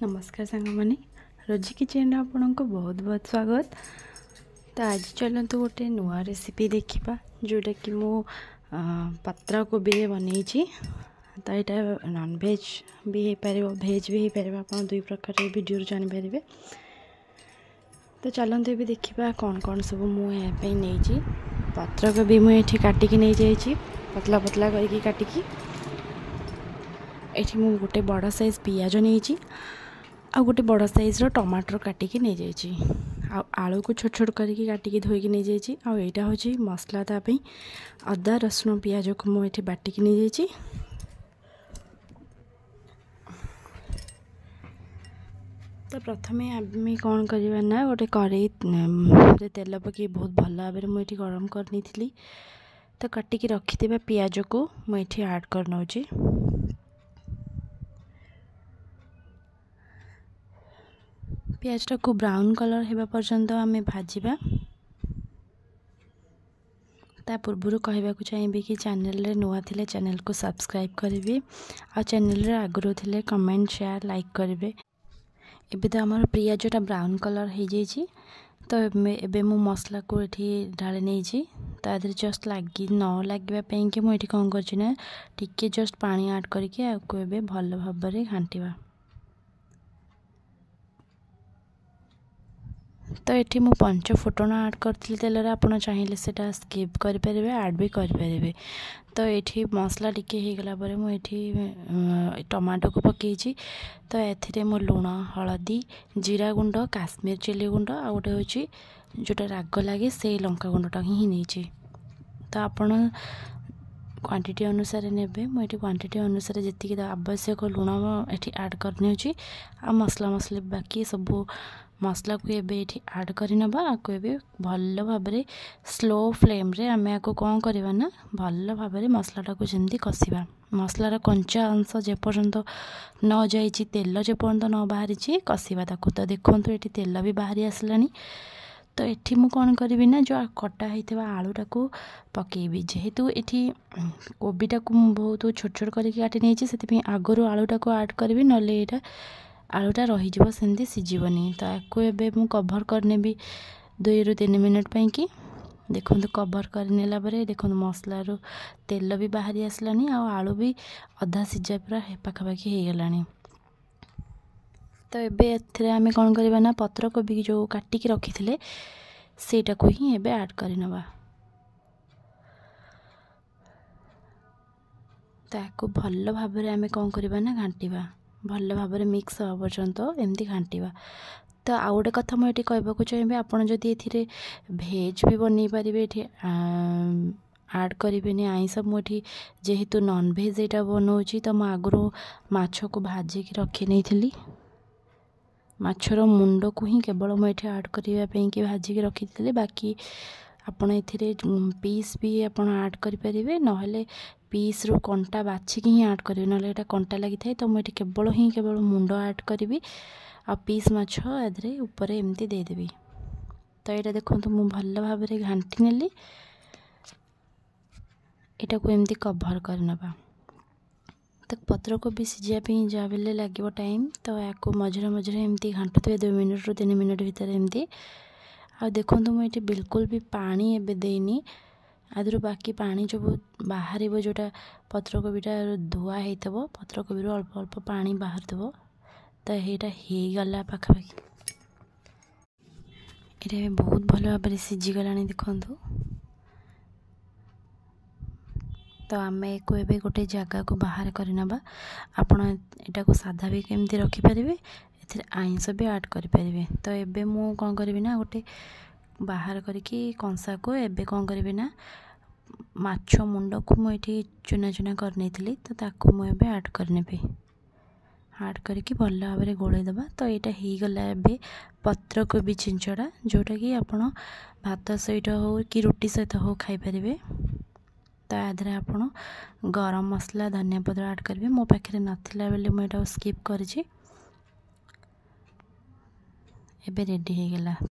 नमस्कार सांग मैंने रोजी किचन आपन को बहुत बहुत स्वागत। तो आज चलते गोटे नुआ रेसिपी देखा जोटा कि मु पत्रा कोबी बनई। तो यहाँ नॉन भेज भी हो पार भेज भी हो पार आप दुई प्रकार वीडियो जानीपर। तो चलते भी देखा कौन कौन सब मुझे नहीं पत्रा कोबी मुझे काटिकी नहीं जाइए पतला पतला करके काटिकी। एठी मु गोटे बड़ साइज पियाज नहीं आ गोटे बड़ साइज टमाटर काटिकी नहीं जाइए आलू को छोट छोट करके काटिकी धोईकी नहीं जाइए। आईटा हूँ मसला तापाई अदा रसुण पियाज को मुझे बाटिकी नहीं जाइए। तो प्रथम आम कौन करवा ना गोटे कड़ई तेल पकई बहुत भल भाव में मुझे गरम करनी थी। तो काटिकी रखि पियाज को मुझे ऐड कर नौची। पियाजटा को ब्राउन कलर होगा पर्यंत आम भाजवा। ता पूर्व कहवाक चाहिए कि चैनल रे नुआ थिले चैनल को सब्सक्राइब करेंगे और चैनल रे आगुरी थिले कमेंट शेयर लाइक करेंगे। एबे तो आमर पियाजटा ब्राउन कलर हो जाइए। तो एबे मु मसला को ये ढाली नहीं तादे जस्ट लगी न लगे कि मुझे कौन करना टिके जस्ट पानी ऐड करके आपको भल भाव में घांटा। तो ये मु पंच फुटण ऐड करी तेल आपड़ चाहिए से स्किप करें ऐड भी करें। तो ये मसला टिके होगला मुझे टमाटो को पकई। तो ए मु लुण हलदी जीरा गुंड काश्मीर चिली गुंड आ गोटे हूँ जोटा राग लगे से लंका गुंडटा ही नहीं। तो आपड़ क्वांटिटी अनुसार ने मुझे क्वांटिटी अनुसार जी आवश्यक लुण ये ऐड करनी आ मसला मसली बाकी सब मसला को ये ऐड करनबा आपको ये भल भाव स्लो फ्लेम रे आम आपको कौन करवा ना भल भाव मसलाटा को जमी कषा मसलार कंचा अंश जेपर्यंत न जाइए तेल जेपर्यंत न बाहरी कषा ताको। तो देखो ये तेल भी बाहरी आसला। तो ये मु कौन करी ना जो कटा होता आलूटा को पकेबी जेहेतु ये कोबीटा को बहुत छोट छोट करके काटी नहीं से आगु आलूटा को ऐड करी ना यहाँ आलूटा रही सेमती सीझबनी। तो आपको ये मु कभर करने 2 ରୁ 3 मिनट कि देखो कभर करनेला देखो मसलारू तेल भी बाहरी आसलानी आलू भी अधा सीझा पूरा पाखापाखि हो गलानी। तो ये आम कौन करवा ना पत्र कोबी जो काटिकी रखी थे सेटा को ही एबे ऐड करनबा। तो आपको भल भाव में आम कौन करवा ना घांटा भल भाव में मिक्स हवा पर्यंत एमती घांटा। तो आउ गोटे कथा मुझे कहवाक चाहिए आपड़ जदि ये भेज भी बनई पारे ये ऐड करें आईस मुझे जेहेतु नॉन भेज यहाँ बनाऊँगी। तो मुझे आगुरी माछ को भाजिकी रखी नहीं थी माछर मुंड को ही केवल मुझे ऐड करने कि भाजिकी रखी थी बाकी आपड़ ए पीस भी आप ऐड करें ना पीस रू कंटा बाछिकी ही ऐड करेंगे ना यहाँ कंटा लगी थाए। तो मुझे केवल मुंड ऐड करी आ पीस माछ एदे ऊपर एमती देदेवी। तो यहाँ देखो मुझे भल भाव में घाटी नेली यहाँ को एमती कभर करनबा। तो पत्र कोबी सीझापी जहाँ भी लगे टाइम। तो या मझे मझे एमती घाटुवे 2 मिनट ରୁ 3 मिनट भितर एमती आ देखो मुझे बिल्कुल भी पानी एबे देनी आदि बाकी पानी जो बाहर जोटा पत्र कोबीटा धुआ हो पत्र कोबी अल्प अल्प पानी बाहर थो। तो यहाँ हो गला पाखापाखि ये बहुत भल भाव में सीझीगला देखु। तो आम को एबे गोटे जगह को बाहर करनबा आपण एटा को साधा भी केमती रखिपारे ए आइंस भी ऐड करें। तो एबे मु कौन करी ना गोटे बाहर करके कंसा को एबे कौन करी ना माछ मुंड को मुझे चुना चुना करनी थी। तो ताको मुझे ऐड करने ऐड करके भल भाव में गोलैदबा। तो यहाँ हो गला एबे पत्र कोबी छिंचड़ा जोटा कि आप भात सहित हो कि रुटी सहित हो खाईपारे। तो याद आपण गरम मसला धनिया पत्र ऐड करेंगे मो पाखे नाला बेले मुझे स्किप करी एबे रेडी हो गला।